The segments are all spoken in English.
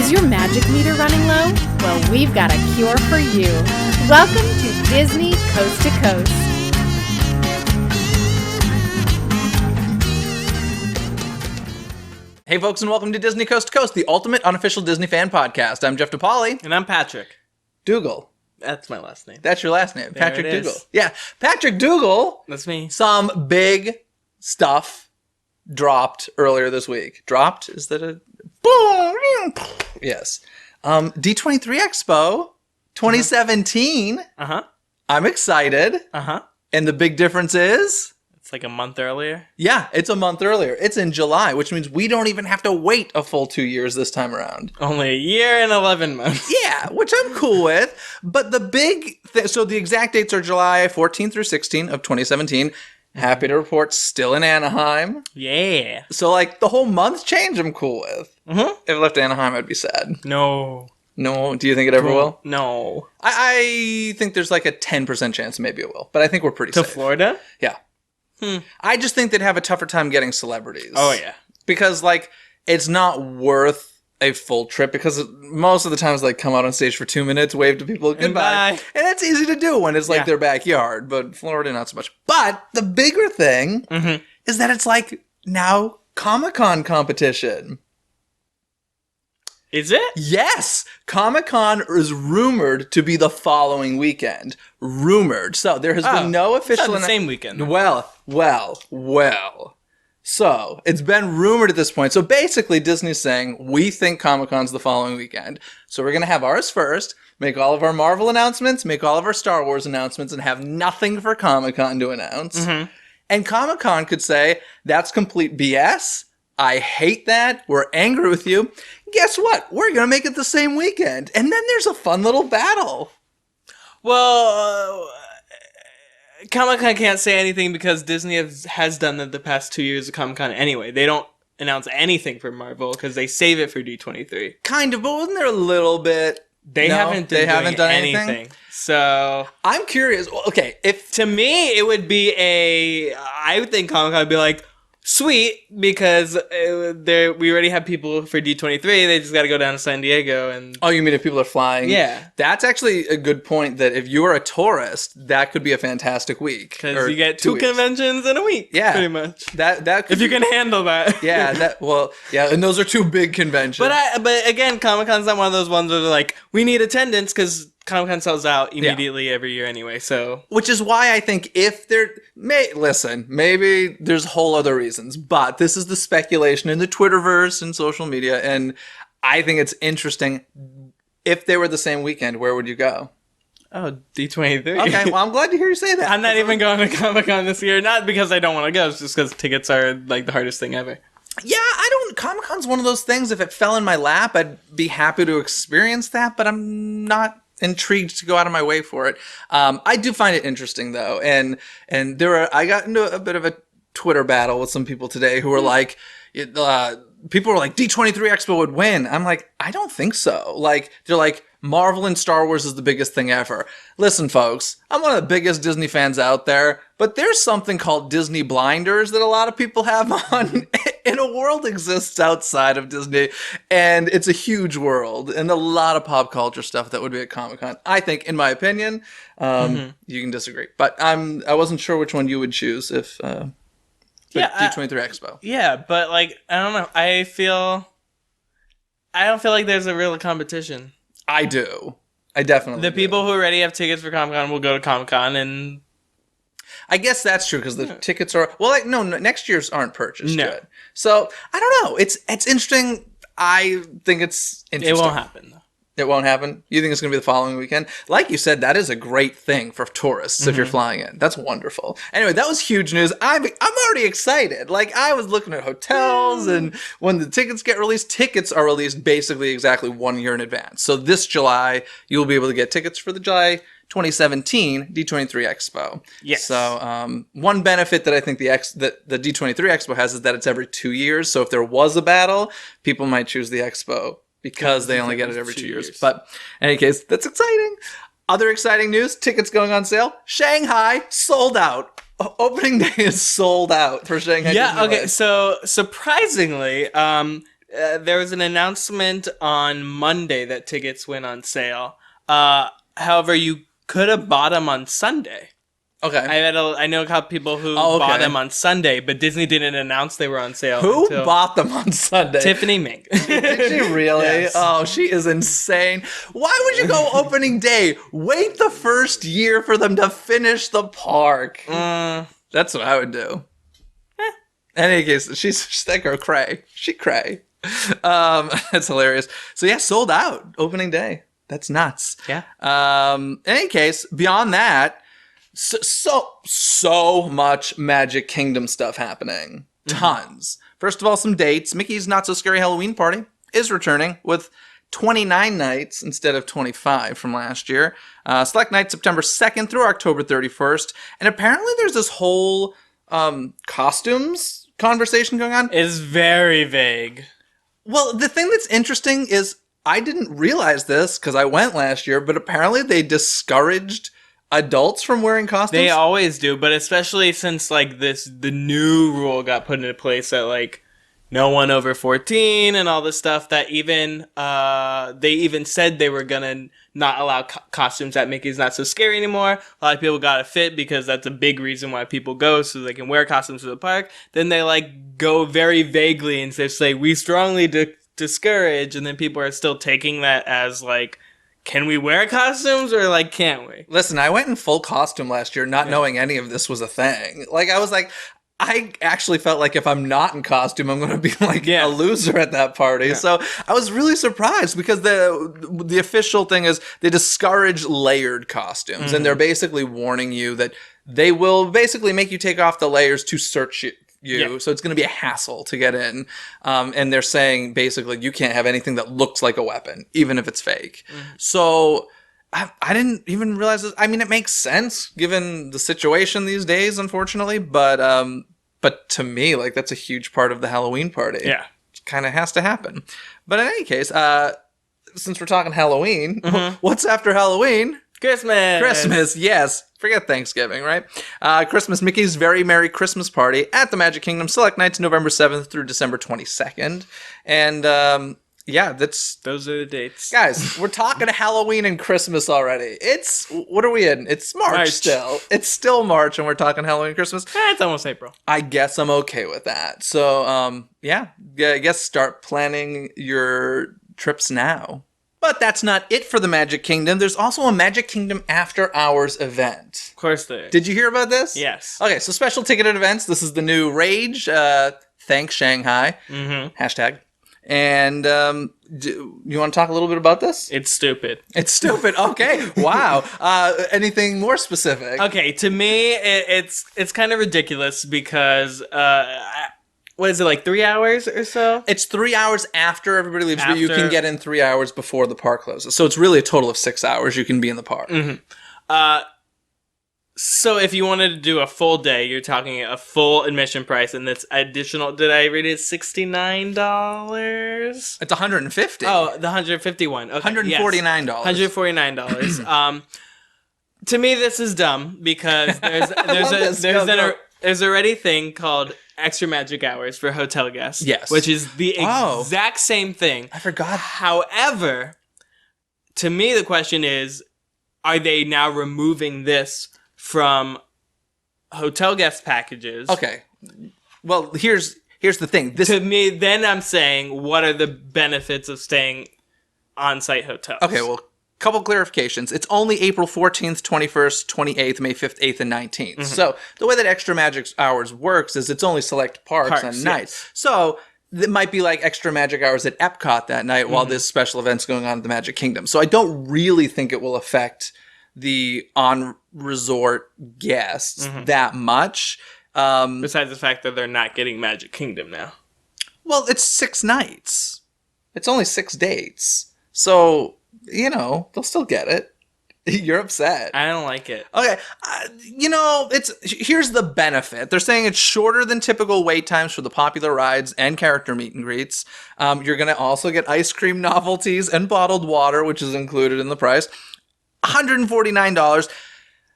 Is your magic meter running low? Well, we've got a cure for you. Welcome to Disney Coast to Coast. Hey folks, and welcome to Disney Coast to Coast, the ultimate unofficial Disney fan podcast. I'm Jeff DePaoli. And I'm Patrick. Dougal. That's my last name. That's your last name, There Patrick it Dougal. is. Yeah, Patrick Dougal. That's me. Some big stuff dropped earlier this week. Dropped? Is that a... Yes. D23 Expo 2017. Uh-huh. I'm excited. Uh-huh. And the big difference is... It's like a month earlier. Yeah, it's a month earlier. It's in July, which means we don't even have to wait a full 2 years this time around. Only a year and 11 months. Yeah, which I'm cool with. But the big so the exact dates are July 14 through 16 of 2017. Happy to report, still in Anaheim. Yeah. So, like, the whole month change I'm cool with. Mm-hmm. If it left Anaheim, I'd be sad. No. No? Do you think it ever will? No. I think there's like a 10% chance maybe it will. But I think we're pretty To safe. Florida? Yeah. I just think they'd have a tougher time getting celebrities. Oh, yeah. Because, like, it's not worth a full trip because most of the times, like, come out on stage for 2 minutes, wave to people, goodbye. Bye. And that's easy to do when it's, like, Yeah. their backyard. But Florida, not so much. But the bigger thing is that it's, like, now Comic-Con competition. Is it? Yes! Comic-Con is rumored to be the following weekend. Rumored. So there has been no official... It's not the same weekend. Well. So it's been rumored at this point. So basically Disney's saying, we think Comic-Con's the following weekend. So we're going to have ours first, make all of our Marvel announcements, make all of our Star Wars announcements, and have nothing for Comic-Con to announce. And Comic-Con could say, that's complete BS. I hate that. We're angry with you. Guess what? We're going to make it the same weekend. And then there's a fun little battle. Well, Comic-Con can't say anything because Disney has done that the past 2 years of Comic-Con anyway. They don't announce anything for Marvel because they save it for D23. Kind of, but wasn't there a little bit? They haven't done anything. So I'm curious. Okay, if to me, it would be I would think Comic-Con would be like, sweet, because we already have people for D23. They just got to go down to San Diego and... Oh, you mean if people are flying? Yeah. That's actually a good point, that if you're a tourist, that could be a fantastic week. Because you get two conventions in a week, pretty much. That could if you can handle that. Yeah, and those are two big conventions. But again, Comic-Con's not one of those ones where they're like, we need attendance, because Comic-Con sells out immediately every year anyway, so... Which is why I think if maybe there's whole other reasons, but this is the speculation in the Twitterverse and social media, and I think it's interesting. If they were the same weekend, where would you go? Oh, D23. Okay, well, I'm glad to hear you say that. I'm not even going to Comic-Con this year, not because I don't want to go, it's just because tickets are, like, the hardest thing ever. Yeah, Comic-Con's one of those things, if it fell in my lap, I'd be happy to experience that, but I'm not intrigued to go out of my way for it. I do find it interesting though, and I got into a bit of a Twitter battle with some people today who were like, people were like, D23 Expo would win. I'm like, I don't think so. Like, they're like, Marvel and Star Wars is the biggest thing ever. Listen, folks, I'm one of the biggest Disney fans out there, but there's something called Disney blinders that a lot of people have on, and a world exists outside of Disney, and it's a huge world, and a lot of pop culture stuff that would be at Comic-Con. I think, in my opinion, you can disagree, but I wasn't sure which one you would choose if D23 Expo. Yeah, but like, I don't know. I don't feel like there's a real competition. I do. I definitely The people who already have tickets for Comic-Con will go to Comic-Con, and I guess that's true because the tickets are no, next year's aren't purchased yet. So I don't know. It's interesting. I think it's interesting. It won't happen though. It won't happen? You think it's going to be the following weekend? Like you said, that is a great thing for tourists if you're flying in. That's wonderful. Anyway, that was huge news. I'm already excited. Like, I was looking at hotels, and when the tickets get released, tickets are released basically exactly 1 year in advance. So this July, you'll be able to get tickets for the July 2017 D23 Expo. Yes. So one benefit that I think the D23 Expo has is that it's every 2 years. So if there was a battle, people might choose the Expo because they only get it every 2 years. But in any case, that's exciting. Other exciting news, tickets going on sale. Shanghai, sold out. Opening day is sold out for Shanghai Disney. Okay, so surprisingly, there was an announcement on Monday that tickets went on sale. However, you could have bought them on Sunday. Okay. I know a couple people who Oh, okay. bought them on Sunday, but Disney didn't announce they were on sale. Who until bought them on Sunday? Tiffany Mink. Did she really? Yes. Oh, she is insane. Why would you go opening day? Wait the first year for them to finish the park. That's what I would do. In any case, she's that girl cray. She cray. That's hilarious. So yeah, sold out opening day. That's nuts. Yeah. In any case, beyond that, so much Magic Kingdom stuff happening. Tons. First of all, some dates. Mickey's Not So Scary Halloween Party is returning with 29 nights instead of 25 from last year. Select nights September 2nd through October 31st. And apparently there's this whole costumes conversation going on. It's very vague. Well, the thing that's interesting is I didn't realize this because I went last year, but apparently they discouraged adults from wearing costumes. They always do, but especially since like the new rule got put into place that like no one over 14 and all this stuff, that even they even said they were gonna not allow costumes at Mickey's Not So Scary anymore. A lot of people got a fit because that's a big reason why people go, so they can wear costumes to the park. Then they like go very vaguely and they say we strongly discourage, and then people are still taking that as like, can we wear costumes or like can't we? Listen, I went in full costume last year not knowing any of this was a thing. Like I was like, I actually felt like if I'm not in costume, I'm going to be like a loser at that party. Yeah. So I was really surprised because the official thing is they discourage layered costumes, and they're basically warning you that they will basically make you take off the layers to search you. So it's going to be a hassle to get in. And they're saying basically you can't have anything that looks like a weapon, even if it's fake. So I didn't even realize this. I mean, it makes sense given the situation these days, unfortunately. But to me, like, that's a huge part of the Halloween party. Yeah. It kind of has to happen. But in any case, since we're talking Halloween, what's after Halloween? Christmas, yes. Forget Thanksgiving, right? Christmas, Mickey's Very Merry Christmas Party at the Magic Kingdom. Select nights November 7th through December 22nd. And those are the dates. Guys, we're talking Halloween and Christmas already. What are we in? It's March still. It's still March and we're talking Halloween and Christmas. It's almost April. I guess I'm okay with that. So, I guess start planning your trips now. But that's not it for the Magic Kingdom. There's also a Magic Kingdom After Hours event. Of course there is. Did you hear about this? Yes. Okay, so special ticketed events. This is the new rage. Thanks, Shanghai. Hashtag. And you want to talk a little bit about this? It's stupid. It's stupid. Okay. Wow. Anything more specific? Okay. To me, it's kind of ridiculous because what is it, like 3 hours or so? It's 3 hours after everybody leaves, but you can get in 3 hours before the park closes. So it's really a total of 6 hours you can be in the park. So if you wanted to do a full day, you're talking a full admission price, and that's additional. Did I read it? $69? It's $150. Oh, the $151. Okay, $149. $149. To me, this is dumb because there's already a thing called extra magic hours for hotel guests. Yes, which is the exact same thing. I forgot. However, to me, the question is, are they now removing this from hotel guest packages? Okay. Well, here's the thing. To me, then I'm saying, what are the benefits of staying on-site hotels? Okay, well, couple clarifications. It's only April 14th, 21st, 28th, May 5th, 8th, and 19th. So the way that Extra Magic Hours works is it's only select parks and nights. So it might be like Extra Magic Hours at Epcot that night while this special event's going on at the Magic Kingdom. So I don't really think it will affect the on-resort guests that much. Besides the fact that they're not getting Magic Kingdom now. Well, it's 6 nights. It's only 6 dates. So, they'll still get it. You're upset. I don't like it. Okay. Here's the benefit. They're saying it's shorter than typical wait times for the popular rides and character meet and greets. You're going to also get ice cream novelties and bottled water, which is included in the price. $149.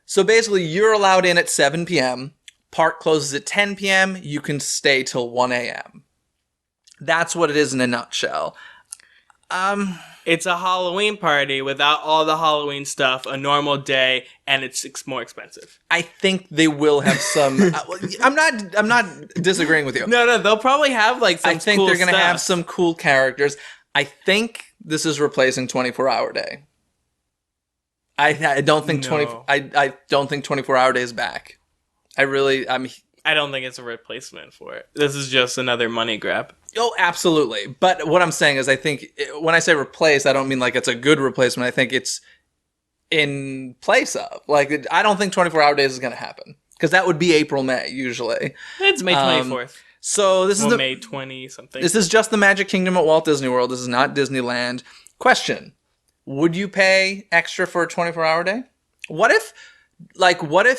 So basically, you're allowed in at 7 p.m. Park closes at 10 p.m. You can stay till 1 a.m. That's what it is in a nutshell. It's a Halloween party without all the Halloween stuff, a normal day, and it's more expensive. I think they will have some. I'm not disagreeing with you. No, they'll probably have like some. I think cool they're going to stuff. have some cool characters. I think this is replacing 24-hour day. I don't think No. I don't think 24-hour day is back. I don't think it's a replacement for it. This is just another money grab. Oh, absolutely. But what I'm saying is, I think when I say replace, I don't mean like it's a good replacement. I think it's in place of. Like, I don't think 24-hour days is going to happen because that would be April, May usually. It's May 24th. So this is May 20 something. This is just the Magic Kingdom at Walt Disney World. This is not Disneyland. Question: would you pay extra for a 24-hour day? What if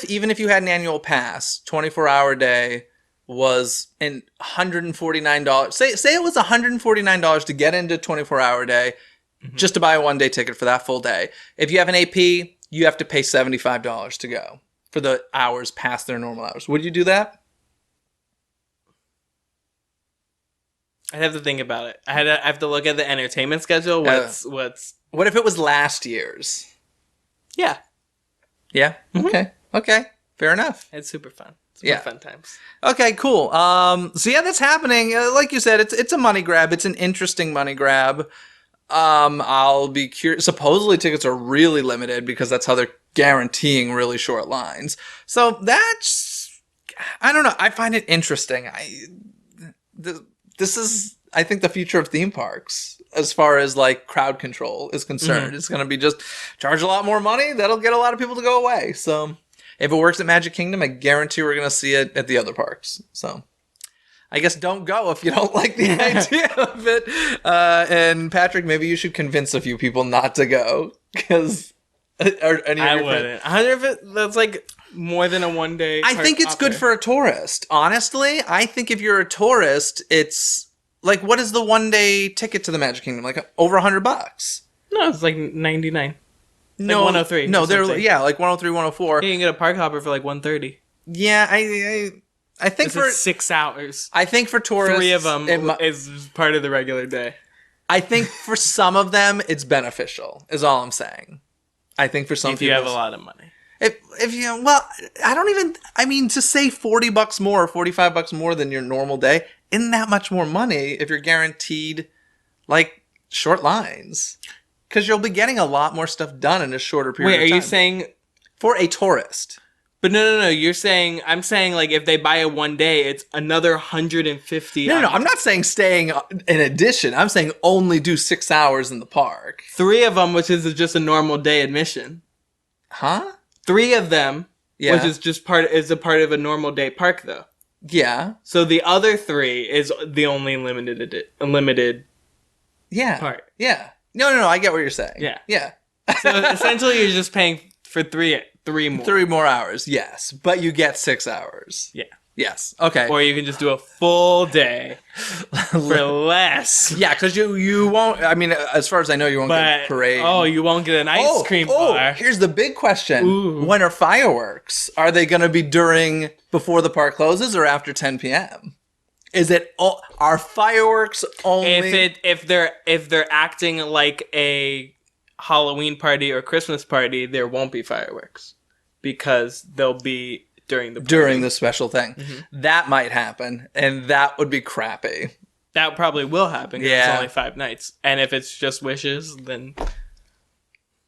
even if you had an annual pass, 24-hour day was $149. Say it was $149 to get into 24-hour day, just to buy a one-day ticket for that full day. If you have an AP, you have to pay $75 to go for the hours past their normal hours. Would you do that? I'd have to think about it. I have to look at the entertainment schedule. What if it was last year's? Yeah. Yeah. Okay. Fair enough. It's super fun. Yeah. Fun times. Okay, cool. So yeah, that's happening. Like you said, it's a money grab. It's an interesting money grab. I'll be curious. Supposedly tickets are really limited because that's how they're guaranteeing really short lines. So that's, I don't know. I find it interesting. This is, I think, the future of theme parks as far as like crowd control is concerned. It's going to be just charge a lot more money. That'll get a lot of people to go away. So if it works at Magic Kingdom, I guarantee we're going to see it at the other parks. So I guess don't go if you don't like the idea of it. And Patrick, maybe you should convince a few people not to go because I wouldn't. That's like more than a one day. I think it's good for a tourist. Honestly, I think if you're a tourist, it's like, what is the one day ticket to the Magic Kingdom? Like over $100? No, it's like 99. No, 103. No, they're like 103, 104. You can get a park hopper for like 130. Yeah, I think for 6 hours. I think for tourists, 3 of them is part of the regular day. I think for some of them, it's beneficial. Is all I'm saying. I think for some people, if you have a lot of money. If you, well, I mean, to say $40 more or $45 more than your normal day isn't that much more money if you're guaranteed like short lines. Because you'll be getting a lot more stuff done in a shorter period of time. Wait, are you saying for a tourist? But no. I'm saying like if they buy a one day, it's another 150. No. I'm not saying staying in addition. I'm saying only do 6 hours in the park. 3 of them, which is just a normal day admission. Huh? 3 of them, Yeah. which is just a part of a normal day park though. Yeah. So the other 3 is the only limited Yeah. part. Yeah. No. I get what you're saying. Yeah. Yeah. So essentially, you're just paying for 3 more. 3 more hours, yes. But you get 6 hours. Yeah. Yes. Okay. Or you can just do a full day for less. Yeah, because you won't, I mean, as far as I know, you won't get a parade. Oh, you won't get an ice cream bar. Here's the big question. Ooh. When are fireworks? Are they going to be before the park closes or after 10 p.m.? Are fireworks only... If they're acting like a Halloween party or Christmas party, there won't be fireworks because they'll be during the special thing. Mm-hmm. That might happen, and that would be crappy. That probably will happen because Yeah. it's only 5 nights. And if it's just wishes, then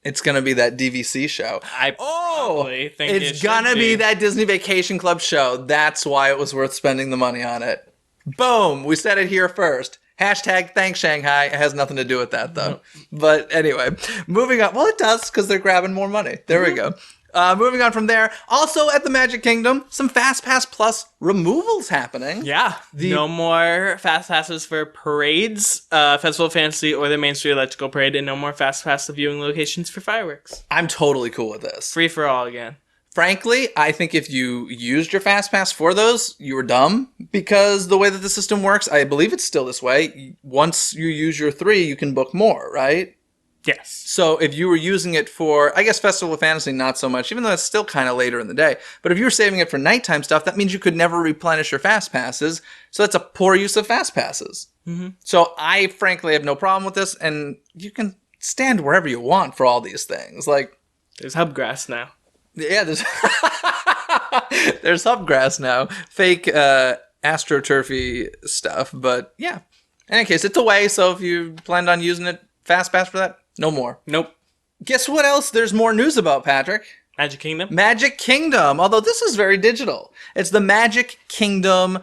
It's going to be that DVC show. I probably think it's going to be that Disney Vacation Club show. That's why it was worth spending the money on it. Boom! We said it here first. Hashtag thanks Shanghai. It has nothing to do with that, though. But anyway, moving on. Well, it does, because they're grabbing more money. There we go. Moving on from there. Also at the Magic Kingdom, some FastPass Plus removals happening. Yeah. No more Fast Passes for parades, Festival of Fantasy, or the Main Street Electrical Parade, and no more Fast Pass to viewing locations for fireworks. I'm totally cool with this. Free for all again. Frankly, I think if you used your FastPass for those, you were dumb, because the way that the system works, I believe it's still this way. Once you use your 3, you can book more, right? Yes. So if you were using it for, I guess, Festival of Fantasy, not so much, even though it's still kind of later in the day. But if you were saving it for nighttime stuff, that means you could never replenish your fast passes. So that's a poor use of fast passes. Mm-hmm. So I frankly have no problem with this, and you can stand wherever you want for all these things. Like, there's hubgrass now. Yeah, there's there's hubgrass now. Fake astroturfy stuff, but yeah. In any case, it's away, so if you planned on using it FastPass for that, no more. Nope. Guess what else there's more news about, Patrick? Magic Kingdom? Magic Kingdom, although this is very digital. It's the Magic Kingdom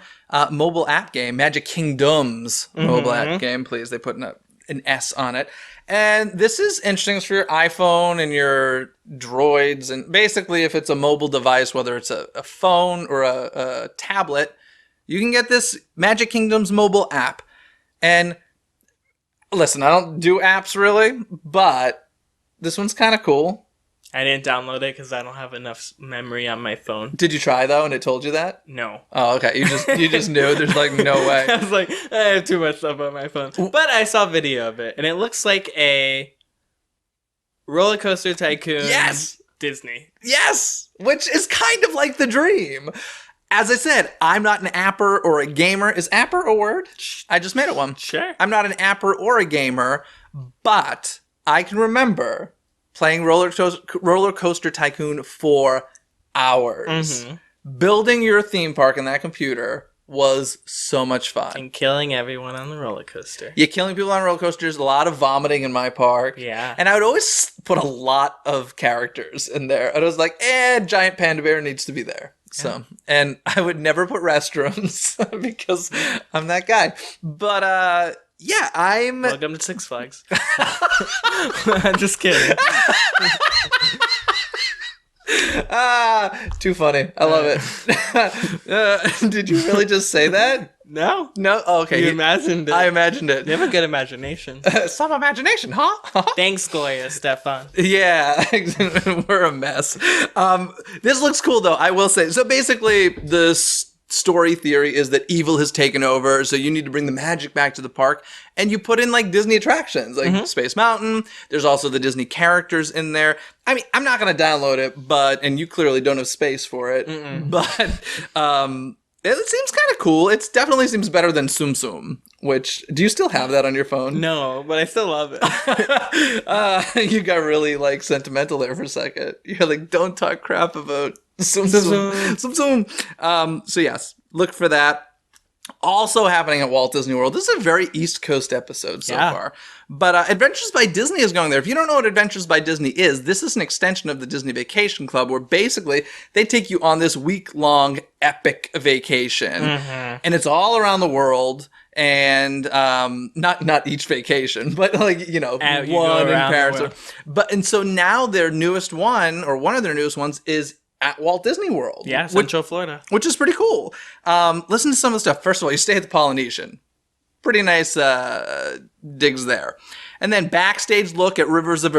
mobile app game. Magic Kingdom's mobile app game, please. They put an S on it. And this is interesting. It's for your iPhone and your droids. And basically, if it's a mobile device, whether it's a phone or a tablet, you can get this Magic Kingdom's mobile app. And listen, I don't do apps really, but this one's kind of cool. I didn't download it because I don't have enough memory on my phone. Did you try though, and it told you that? No. Oh, okay. You just knew. There's like no way. I was like, I have too much stuff on my phone. But I saw a video of it, and it looks like a roller coaster tycoon. Yes. Disney. Yes, which is kind of like the dream. As I said, I'm not an apper or a gamer. Is apper a word? I just made it one. Sure. I'm not an apper or a gamer, but I can remember playing Roller Coaster Tycoon for hours. Building your theme park in that computer was so much fun. And killing everyone on the roller coaster. Yeah, killing people on roller coasters, a lot of vomiting in my park. Yeah. And I would always put a lot of characters in there. And I was like, giant panda bear needs to be there. So, and I would never put restrooms because I'm that guy. But, yeah, I'm... Welcome to Six Flags. I'm just kidding. Too funny. I love it. Did you really just say that? No. No? Oh, okay. You imagined it. I imagined it. You have a good imagination. Some imagination, huh? Thanks, Gloria Stefan. Yeah, we're a mess. This looks cool, though, I will say. So basically, the story theory is that evil has taken over, so you need to bring the magic back to the park, and you put in like Disney attractions, like Space Mountain. There's also the Disney characters in there. I mean, I'm not going to download it, and you clearly don't have space for it, but it seems kind of cool. It definitely seems better than Tsum Tsum, which, do you still have that on your phone? No, but I still love it. You got really like sentimental there for a second. You're like, don't talk crap about Tsum Tsum. Tsum Tsum. So yes, look for that. Also happening at Walt Disney World. This is a very East Coast episode so far. But Adventures by Disney is going there. If you don't know what Adventures by Disney is, this is an extension of the Disney Vacation Club where basically they take you on this week-long epic vacation. And it's all around the world. And not each vacation, but like, you know, one in Paris. And so now their newest one, or one of their newest ones, is at Walt Disney World. Yeah, Central Florida. Which is pretty cool. Listen to some of the stuff. First of all, you stay at the Polynesian. Pretty nice digs there. And then backstage look at Rivers of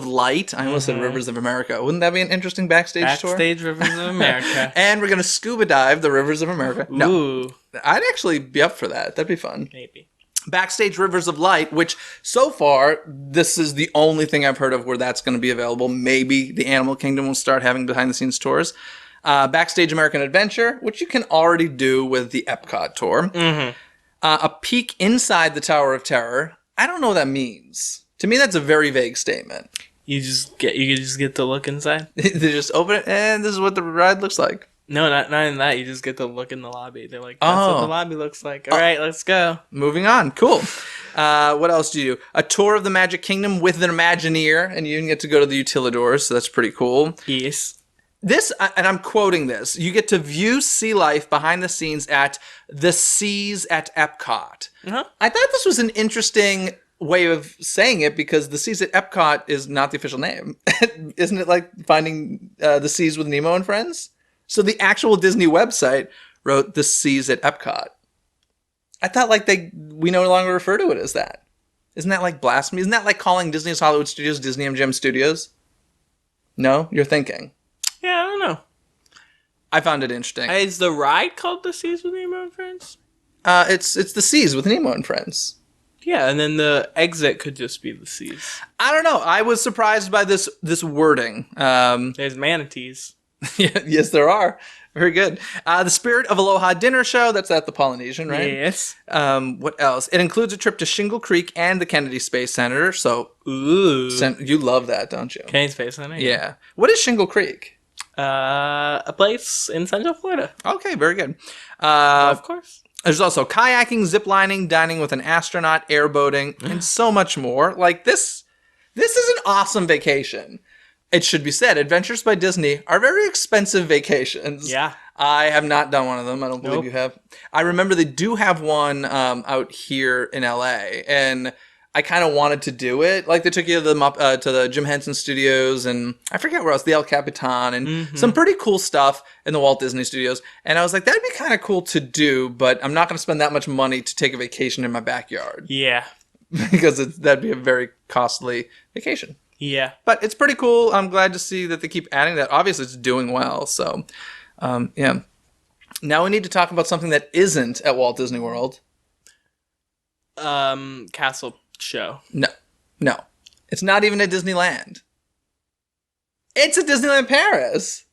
Light. I almost said Rivers of America. Wouldn't that be an interesting backstage tour? Backstage Rivers of America. And we're going to scuba dive the Rivers of America. No. Ooh. I'd actually be up for that. That'd be fun. Maybe. Backstage Rivers of Light, which so far, this is the only thing I've heard of where that's going to be available. Maybe the Animal Kingdom will start having behind-the-scenes tours. Backstage American Adventure, which you can already do with the Epcot tour. A peek inside the Tower of Terror. I don't know what that means. To me, that's a very vague statement. You just get to look inside? They just open it, and this is what the ride looks like. No, not in that. You just get to look in the lobby. They're like, that's what the lobby looks like. All right, let's go. Moving on. Cool. What else do you do? A tour of the Magic Kingdom with an Imagineer, and you can get to go to the Utilidors, so that's pretty cool. Yes. This, and I'm quoting this, you get to view sea life behind the scenes at the Seas at Epcot. I thought this was an interesting way of saying it because the Seas at Epcot is not the official name. Isn't it like finding the Seas with Nemo and Friends? So the actual Disney website wrote the Seas at Epcot. I thought like we no longer refer to it as that. Isn't that like blasphemy? Isn't that like calling Disney's Hollywood Studios Disney MGM Studios? No? You're thinking. Yeah, I don't know. I found it interesting. Is the ride called The Seas with Nemo and Friends? It's the Seas with Nemo and Friends. Yeah, and then the exit could just be the seas. I don't know. I was surprised by this wording. There's manatees. Yes, there are. Very good. The Spirit of Aloha dinner show. That's at the Polynesian, right? Yes. What else? It includes a trip to Shingle Creek and the Kennedy Space Center. So, Ooh. you love that, don't you? Kennedy Space Center? Yeah. What is Shingle Creek? A place in Central Florida. Okay, very good. Of course. There's also kayaking, ziplining, dining with an astronaut, airboating, and so much more. Like, this is an awesome vacation. It should be said, Adventures by Disney are very expensive vacations. Yeah. I have not done one of them. I don't believe you have. I remember they do have one out here in LA, and I kind of wanted to do it. Like, they took you to the Jim Henson Studios, and I forget where else, the El Capitan, and some pretty cool stuff in the Walt Disney Studios. And I was like, that'd be kind of cool to do, but I'm not going to spend that much money to take a vacation in my backyard. Yeah. Because that'd be a very costly vacation. Yeah. But it's pretty cool. I'm glad to see that they keep adding that. Obviously, it's doing well. So, yeah. Now we need to talk about something that isn't at Walt Disney World. Castle show. No. It's not even at Disneyland. It's at Disneyland Paris.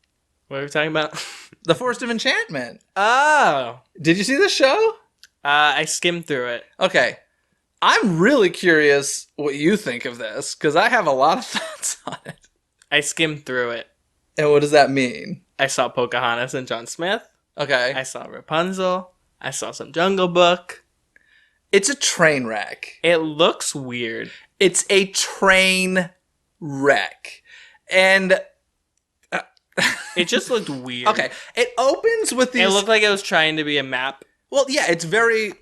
What are we talking about? The Forest of Enchantment. Oh. Did you see the show? I skimmed through it. Okay. I'm really curious what you think of this, because I have a lot of thoughts on it. I skimmed through it. And what does that mean? I saw Pocahontas and John Smith. Okay. I saw Rapunzel. I saw some Jungle Book. It's a train wreck. It looks weird. It's a train wreck. And It just looked weird. okay, it opens with these... It looked like it was trying to be a map, Well, yeah, it's very...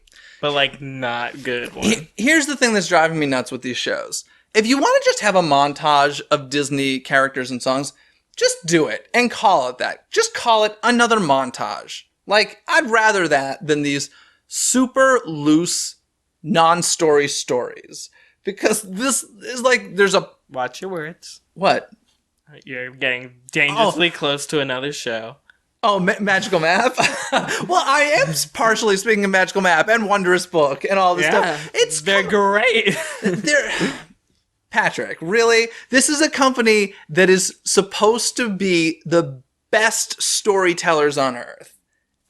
but like not good one. Here's the thing that's driving me nuts with these shows. If you want to just have a montage of Disney characters and songs, just do it and call it that. Just call it another montage. Like, I'd rather that than these super loose, non-story stories. Because this is like, there's a... Watch your words. What? You're getting dangerously close to another show. Oh, Magical Map? Well, I am partially speaking of Magical Map and Wondrous Book and all this stuff. They're great. They're... Patrick, really? This is a company that is supposed to be the best storytellers on Earth.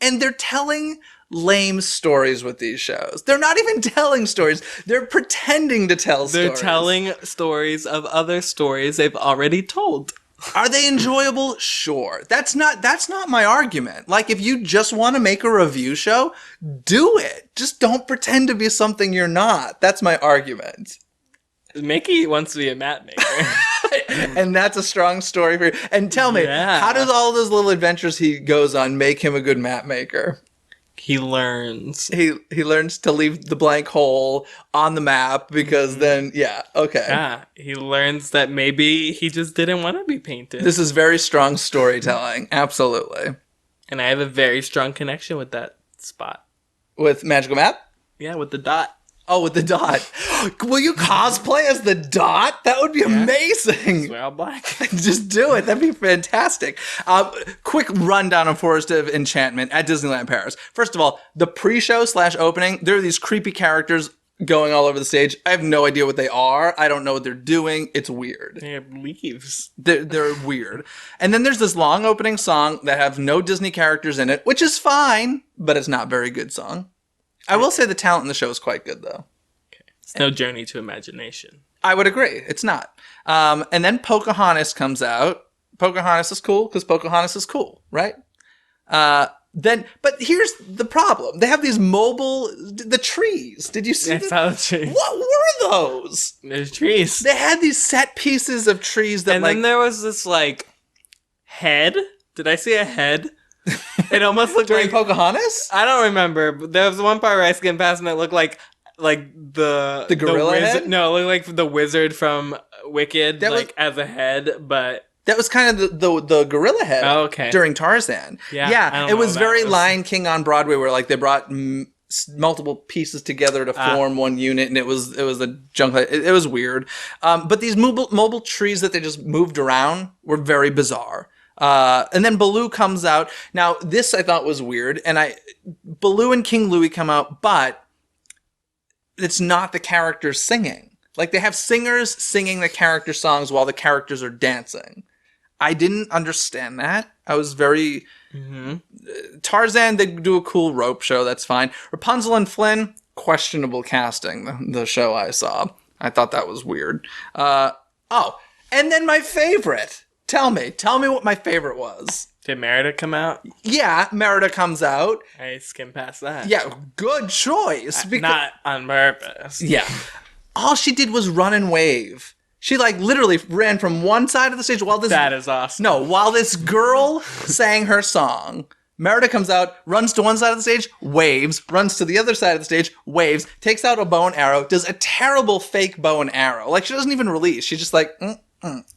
And they're telling lame stories with these shows. They're not even telling stories. They're pretending to tell stories. They're telling stories of other stories they've already told. Are they enjoyable? Sure. That's not my argument. Like, if you just want to make a review show, do it. Just don't pretend to be something you're not. That's my argument. Mickey wants to be a map maker. And that's a strong story for you. And tell me, how does all those little adventures he goes on make him a good map maker? He learns. He learns to leave the blank hole on the map because then, yeah, okay. Yeah, he learns that maybe he just didn't want to be painted. This is very strong storytelling. Absolutely. And I have a very strong connection with that spot. With Magical Map? Yeah, with the dot. Oh, with the dot. Will you cosplay as the dot? That would be amazing. We're all black. Just do it. That'd be fantastic. Quick rundown on Forest of Enchantment at Disneyland Paris. First of all, the pre-show / opening, there are these creepy characters going all over the stage. I have no idea what they are. I don't know what they're doing. It's weird. They have leaves. They're weird. And then there's this long opening song that have no Disney characters in it, which is fine, but it's not a very good song. I will say the talent in the show is quite good, though. Okay. It's no journey to imagination. I would agree. It's not. And then Pocahontas comes out. Pocahontas is cool because Pocahontas is cool, right? But here's the problem. They have these the trees. Did you see I saw the trees. What were those? There's trees. They had these set pieces of trees that, and then there was this, like, head. Did I see a head? It almost looked during like Pocahontas? I don't remember, but there was one part where I skimmed past and it looked like the gorilla wizard. head? No, it looked like the wizard from Wicked, That like was, as a head, but that was kind of the gorilla head. Oh, okay. During Tarzan. Yeah, yeah. It was very Lion King on Broadway, where like they brought multiple pieces together to form one unit, and it was a junk. It was weird. But these mobile trees that they just moved around were very bizarre. And then Baloo comes out. Now, this I thought was weird, and Baloo and King Louie come out, but it's not the characters singing. Like, they have singers singing the character songs while the characters are dancing. I didn't understand that. I was very... Tarzan, they do a cool rope show. That's fine. Rapunzel and Flynn, questionable casting, the show I saw. I thought that was weird. And then my favorite. Tell me what my favorite was. Did Merida come out? Yeah, Merida comes out. I skimmed past that. Yeah, good choice. Not on purpose. Yeah. All she did was run and wave. She, like, literally ran from one side of the stage while this... That is awesome. No, while this girl sang her song, Merida comes out, runs to one side of the stage, waves, runs to the other side of the stage, waves, takes out a bow and arrow, does a terrible fake bow and arrow. Like, she doesn't even release. She's just like,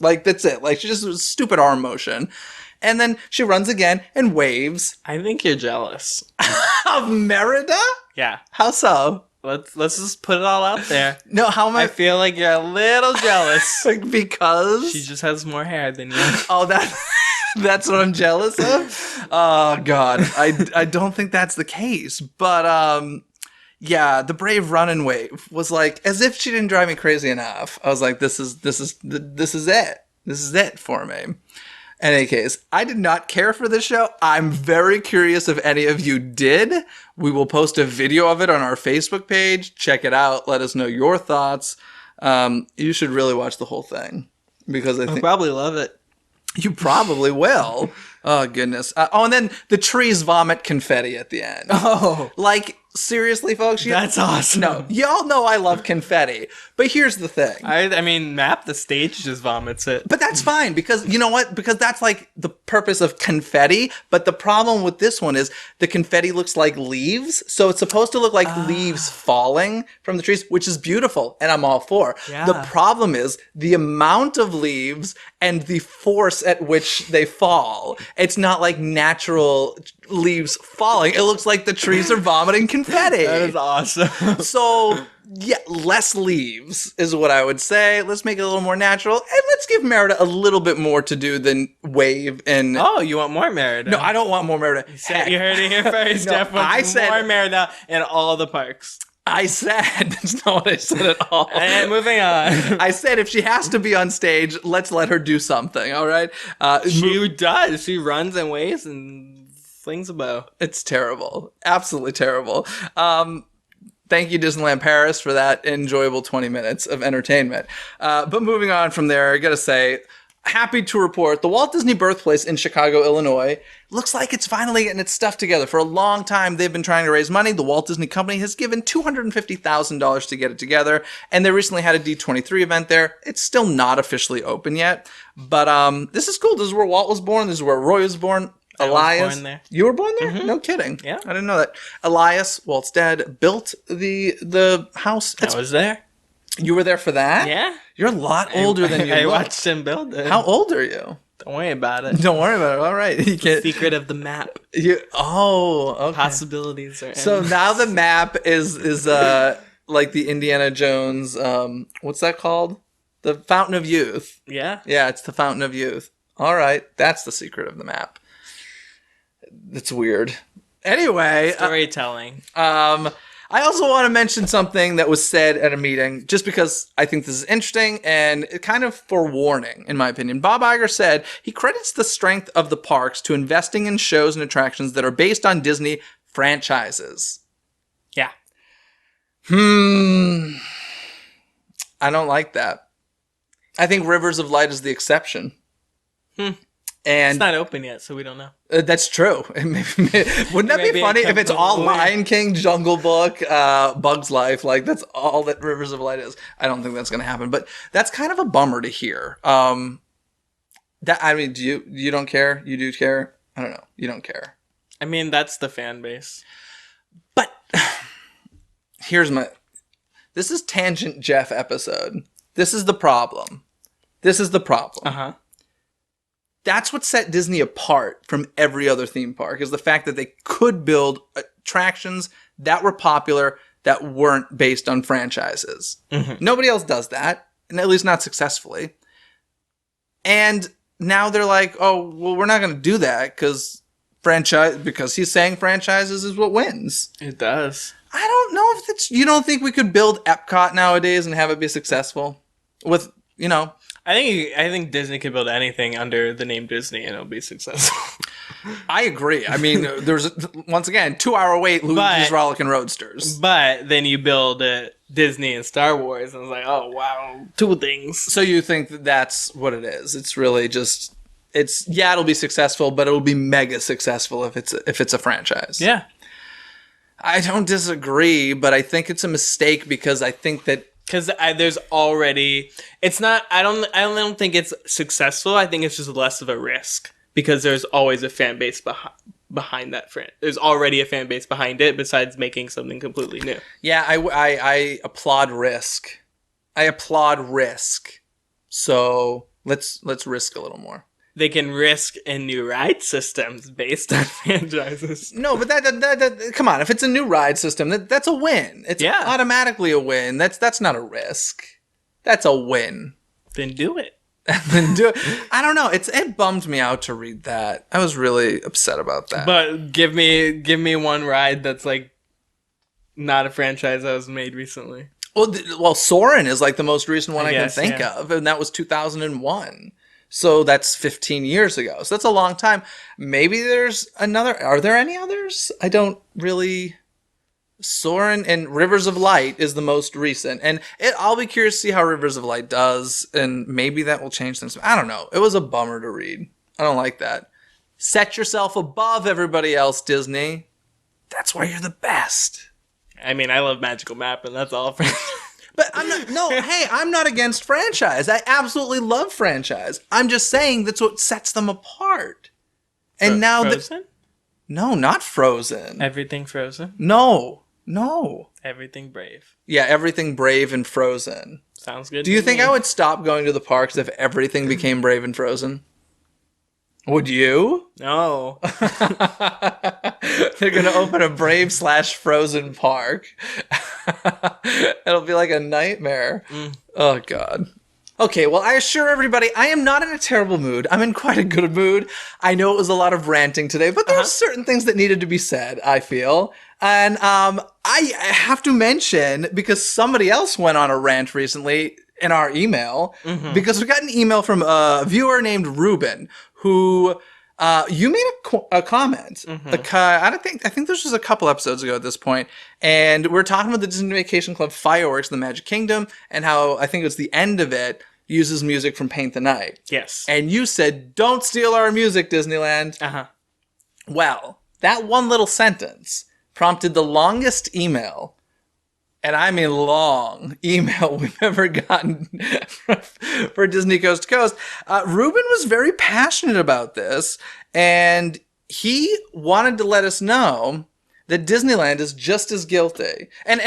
like, that's it. Like, she just was stupid arm motion. And then she runs again and waves. I think you're jealous. Of Merida? Yeah. How so? Let's just put it all out there. No, how am I? I feel like you're a little jealous. Because? She just has more hair than you. Oh, that's what I'm jealous of? Oh, God. I don't think that's the case. But, yeah, the brave run and wave was like, as if she didn't drive me crazy enough. I was like, this is it. This is it for me. In any case, I did not care for this show. I'm very curious if any of you did. We will post a video of it on our Facebook page. Check it out. Let us know your thoughts. You should really watch the whole thing because I think I'll probably love it. You probably will. Oh, goodness. And then the trees vomit confetti at the end. Oh. Like, seriously, folks? That's awesome. No, y'all know I love confetti. But here's the thing. I mean, Map the Stage just vomits it. But that's fine because, you know what? Because that's like the purpose of confetti. But the problem with this one is the confetti looks like leaves. So it's supposed to look like leaves falling from the trees, which is beautiful. And I'm all for. Yeah. The problem is the amount of leaves and the force at which they fall. It's not like natural leaves falling. It looks like the trees are vomiting confetti. That is awesome. So, yeah, less leaves is what I would say. Let's make it a little more natural. And let's give Merida a little bit more to do than wave and... Oh, you want more Merida? No, I don't want more Merida. You heard it here first. No, Jeff wants I said- more Merida in all the parks. I said, that's not what I said at all. And moving on. I said if she has to be on stage, let's let her do something, all right? She does. She runs and waves and flings a bow. It's terrible. Absolutely terrible. Thank you, Disneyland Paris, for that enjoyable 20 minutes of entertainment. But moving on from there, I gotta say, happy to report the Walt Disney Birthplace in Chicago, Illinois looks like it's finally getting its stuff together. For a long time, they've been trying to raise money. The Walt Disney Company has given $250,000 to get it together, and they recently had a D23 event there. It's still not officially open yet, but this is cool. This is where Walt was born. This is where Roy was born. Elias, was born there. You were born there? No kidding. Yeah. I didn't know that. Elias, Walt's dad, built the house. I was there. You were there for that? Yeah. You're a lot older than you I look. watched him build it. How old are you? Don't worry about it. Don't worry about it. All right. You can't. Secret of the map. Okay. Possibilities are So endless. now the map is like the Indiana Jones. What's that called? The Fountain of Youth. Yeah. Yeah, it's the Fountain of Youth. All right, that's the secret of the map. That's weird. Anyway, Storytelling. I also want to mention something that was said at a meeting, just because I think this is interesting and kind of forewarning, in my opinion. Bob Iger said he credits the strength of the parks to investing in shows and attractions that are based on Disney franchises. Yeah. I don't like that. I think Rivers of Light is the exception. And It's not open yet, so we don't know. That's true. Wouldn't that be Maybe funny it if it's comes all over. Lion King, Jungle Book, Bug's Life? Like, that's all that Rivers of Light is. I don't think that's going to happen, but that's kind of a bummer to hear. Do you don't care? You do care? I don't know. You don't care. I mean, that's the fan base. But this is Tangent Jeff episode. This is the problem. Uh-huh. That's what set Disney apart from every other theme park, is the fact that they could build attractions that were popular that weren't based on franchises. Nobody else does that, and at least not successfully. And now they're like, oh, well, we're not going to do that because he's saying franchises is what wins. It does. I don't know if it's. You don't think we could build Epcot nowadays and have it be successful? With I think Disney could build anything under the name Disney and it'll be successful. I agree. I mean, there's once again 2-hour wait. Luigi's Rollickin' Roadsters. But then you build Disney and Star Wars, and it's like, oh wow, two things. So you think that that's what it is? It's really just. It'll be successful, but it'll be mega successful if it's a franchise. Yeah. I don't disagree, but I think it's a mistake because I think that there's already it's not. I don't think it's successful. I think it's just less of a risk because there's always a fan base behind that friend. There's already a fan base behind it besides making something completely new. Yeah, I applaud risk. I applaud risk. So let's risk a little more. They can risk in new ride systems based on franchises. No, but that come on. If it's a new ride system, that's a win. It's automatically a win. That's not a risk. That's a win. Then do it. Then do it. I don't know. It bummed me out to read that. I was really upset about that. But give me one ride that's like not a franchise that was made recently. Well, Soarin' is like the most recent one I can think of, and that was 2001. So that's 15 years ago. So that's a long time. Maybe there's another. Are there any others? I don't really. Soarin' and Rivers of Light is the most recent. And I'll be curious to see how Rivers of Light does. And maybe that will change things. I don't know. It was a bummer to read. I don't like that. Set yourself above everybody else, Disney. That's why you're the best. I mean, I love Magical Map, and that's all. But I'm not against franchise. I absolutely love franchise. I'm just saying that's what sets them apart. And now Frozen? No, not Frozen. Everything Frozen? No. Everything Brave. Yeah, everything Brave and Frozen. Sounds good. Do you think I would stop going to the parks if everything became Brave and Frozen? Would you? No. They're going to open a Brave/Frozen park. It'll be like a nightmare. Oh, God. Okay, well, I assure everybody, I am not in a terrible mood. I'm in quite a good mood. I know it was a lot of ranting today, but there are certain things that needed to be said, I feel. And I have to mention, because somebody else went on a rant recently in our email, because we got an email from a viewer named Ruben, who you made a comment. I think this was a couple episodes ago at this point, and we're talking about the Disney Vacation Club fireworks in the Magic Kingdom, and how I think it was the end of it uses music from Paint the Night. Yes. And you said, "Don't steal our music, Disneyland." Well, that one little sentence prompted the longest email, and I mean long email we've ever gotten for Disney Coast to Coast. Ruben was very passionate about this, and he wanted to let us know that Disneyland is just as guilty. And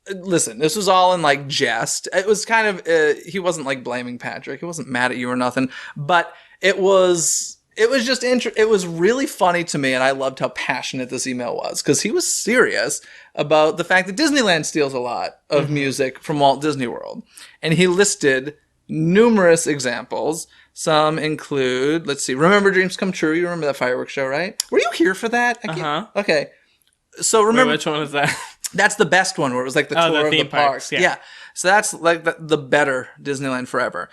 listen, this was all in like jest. It was kind of, he wasn't like blaming Patrick. He wasn't mad at you or nothing, but it was just it was really funny to me, and I loved how passionate this email was, because he was serious about the fact that Disneyland steals a lot of music from Walt Disney World. And he listed numerous examples. Some include, let's see, Remember Dreams Come True. You remember that fireworks show, right? Were you here for that? Okay. So remember... Wait, which one was that? That's the best one, where it was like the tour of the parks. Yeah. So that's like the better Disneyland Forever.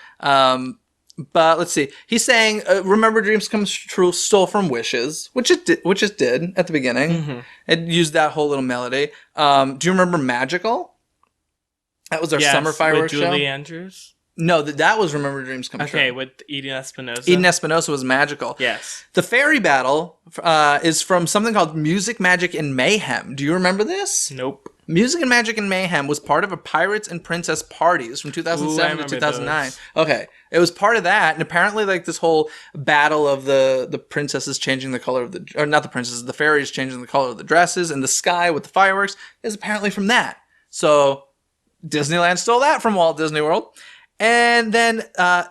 But let's see. He's saying, "Remember Dreams Come True" stole from Wishes, which it did at the beginning. It used that whole little melody. Do you remember Magical? That was our summer fireworks show. Julie Andrews? No, that was Remember Dreams Come True. Okay, with Eden Espinosa. Eden Espinosa was Magical. Yes. The Fairy Battle is from something called Music, Magic, and Mayhem. Do you remember this? Nope. Music and Magic and Mayhem was part of a Pirates and Princess Parties from 2007 to 2009. Those. Okay. It was part of that, and apparently like this whole battle of the princesses changing the color of or not the princesses, the fairies changing the color of the dresses, and the sky with the fireworks is apparently from that. So Disneyland stole that from Walt Disney World. And then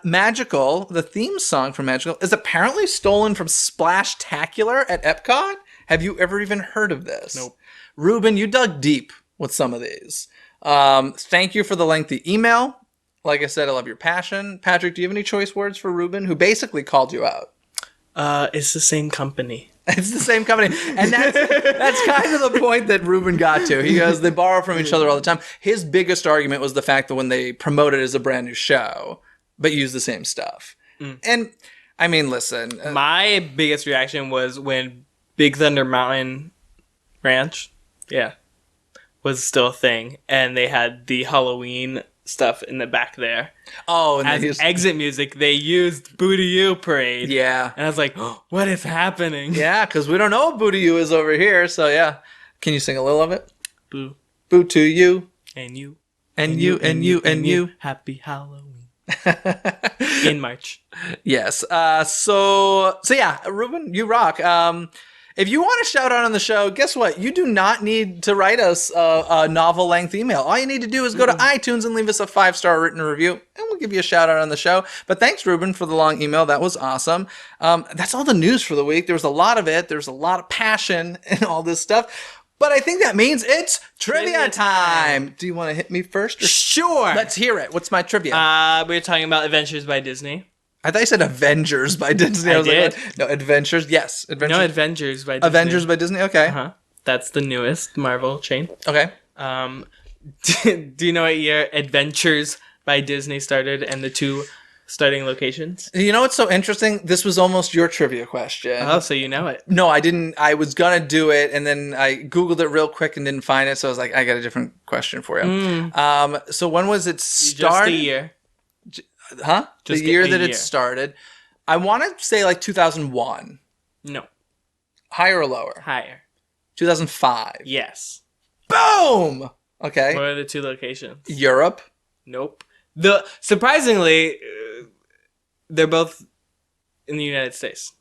Magical, the theme song from Magical, is apparently stolen from Splashtacular at Epcot. Have you ever even heard of this? Nope. Ruben, you dug deep with some of these. Thank you for the lengthy email. Like I said, I love your passion. Patrick, do you have any choice words for Ruben, who basically called you out? It's the same company. It's the same company. And that's kind of the point that Ruben got to. He goes, they borrow from each other all the time. His biggest argument was the fact that when they promote it as a brand new show, but use the same stuff. And, I mean, listen. My biggest reaction was when Big Thunder Mountain Ranch, was still a thing. And they had the Halloween stuff in the back there. Oh, and as exit music, they used Boo to You Parade. Yeah. And I was like, oh, what is happening? Yeah, because we don't know what Boo to You is over here. So, yeah. Can you sing a little of it? Boo. Boo to you. And you. And you, and you, and you. Happy Halloween. In March. Yes. So yeah, Ruben, you rock. If you want to shout out on the show, guess what? You do not need to write us a novel-length email. All you need to do is go to iTunes and leave us a 5-star written review, and we'll give you a shout-out on the show. But thanks, Ruben, for the long email. That was awesome. That's all the news for the week. There was a lot of it. There's a lot of passion and all this stuff. But I think that means it's trivia time. Do you want to hit me first? Sure. Let's hear it. What's my trivia? We were talking about Adventures by Disney. I thought you said Avengers by Disney. I was did. like, what? No, Adventures. Yes, Adventures. No, Adventures by Disney. Avengers by Disney. Okay. Uh-huh. That's the newest Marvel chain. Okay. Do you know what year Adventures by Disney started and the 2 starting locations? You know what's so interesting? This was almost your trivia question. Oh, so you know it. No, I didn't. I was gonna do it, and then I Googled it real quick and didn't find it. So I was like, I got a different question for you. So when was it started? Just a year. Huh? Just the year a that year. it started. I want to say like 2001. No. Higher or lower? Higher. 2005. Yes. Boom. Okay. What are the 2 locations? Europe. Nope. Surprisingly, they're both in the United States.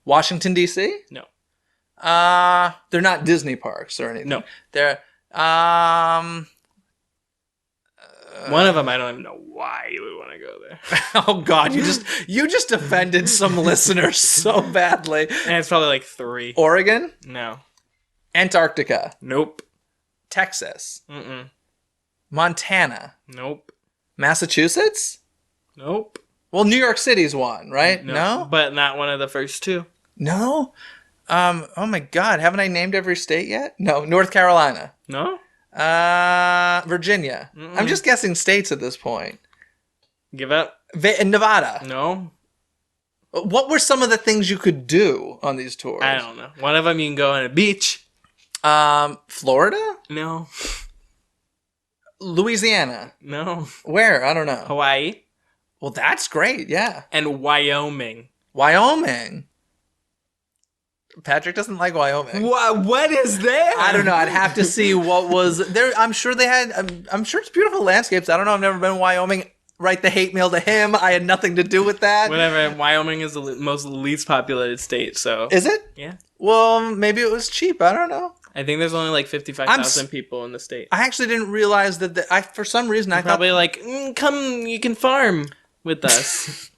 Washington D.C. No. They're not Disney parks or anything. No. They're One of them, I don't even know why you would want to go there. Oh God, you just offended some listeners so badly. And it's probably like 3. Oregon, No. Antarctica, Nope. Texas, Mm-mm. Montana, Nope. Massachusetts. Nope. Well, New York City's one, right? No. But not one of the first 2. No. Oh my God, haven't I named every state yet? No. North Carolina. No? Virginia. I'm just guessing states at this point. Give up? Nevada. No. What were some of the things you could do on these tours? I don't know. One of them you can go on a beach. Florida? No. Louisiana? No. Where? I don't know. Hawaii. Well, that's great. Yeah. And Wyoming. Wyoming. Patrick doesn't like Wyoming. What is there? I don't know. I'd have to see what was there. I'm sure they had. I'm sure it's beautiful landscapes. I don't know. I've never been in Wyoming. Write the hate mail to him. I had nothing to do with that. Whatever. Wyoming is the most least populated state, so. Is it? Yeah. Well, maybe it was cheap. I don't know. I think there's only like 55,000 people in the state. I actually didn't realize that. For some reason, I Probably thought like, come, you can farm with us.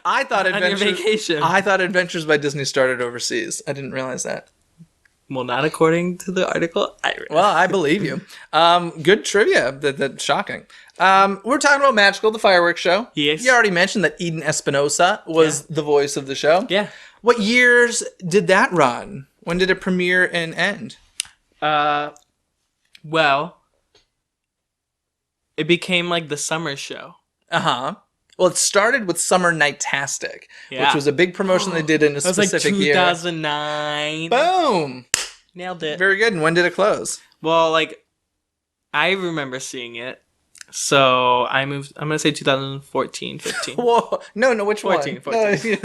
I thought on your Adventures. vacation. I thought Adventures by Disney started overseas. I didn't realize that. Well, not according to the article. Well, I believe you. Good trivia. That's shocking. We're talking about Magical, the fireworks show. Yes. You already mentioned that Eden Espinosa was the voice of the show. Yeah. What years did that run? When did it premiere and end? Well, it became like the summer show. Uh-huh. Well, it started with Summer Nightastic, which was a big promotion they did in a specific year. That was like 2009. Boom! Nailed it. Very good. And when did it close? Well, like, I remember seeing it. So I moved, I'm going to say 2014, 15. Whoa. No, which 14, one? 14.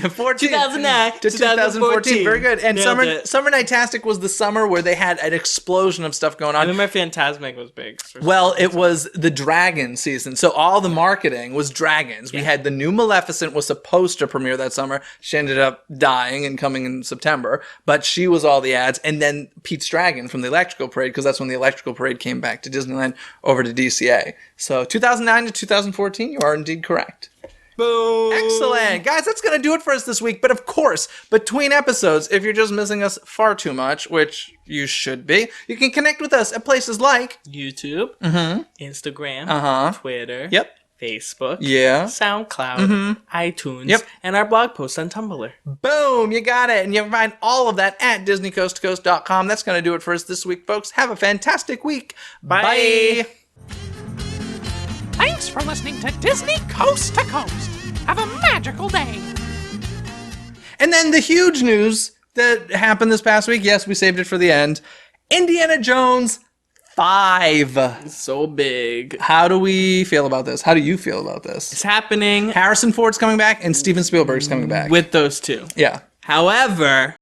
14. 2009 to 2014. Very good. And Nailed Summer Nightastic was the summer where they had an explosion of stuff going I on. remember Phantasmic was big. Well, it was the dragon season. So all the marketing was dragons. We had the new Maleficent was supposed to premiere that summer. She ended up dying and coming in September. But she was all the ads. And then Pete's Dragon from the Electrical Parade, because that's when the Electrical Parade came back to Disneyland over to DCA. So 2009 to 2014, you are indeed correct. Boom. Excellent. Guys, that's going to do it for us this week. But of course, between episodes, if you're just missing us far too much, which you should be, you can connect with us at places like YouTube, Instagram, Twitter, Yep. Facebook, Yeah. SoundCloud, iTunes, Yep. and our blog post on Tumblr. Boom, you got it. And you can find all of that at DisneyCoastToCoast.com. That's going to do it for us this week, folks. Have a fantastic week. Bye. Thanks for listening to Disney Coast to Coast. Have a magical day. And then the huge news that happened this past week. Yes, we saved it for the end. Indiana Jones 5. So big. How do we feel about this? How do you feel about this? It's happening Harrison Ford's coming back and Steven Spielberg's coming back. with those two. Yeah. However,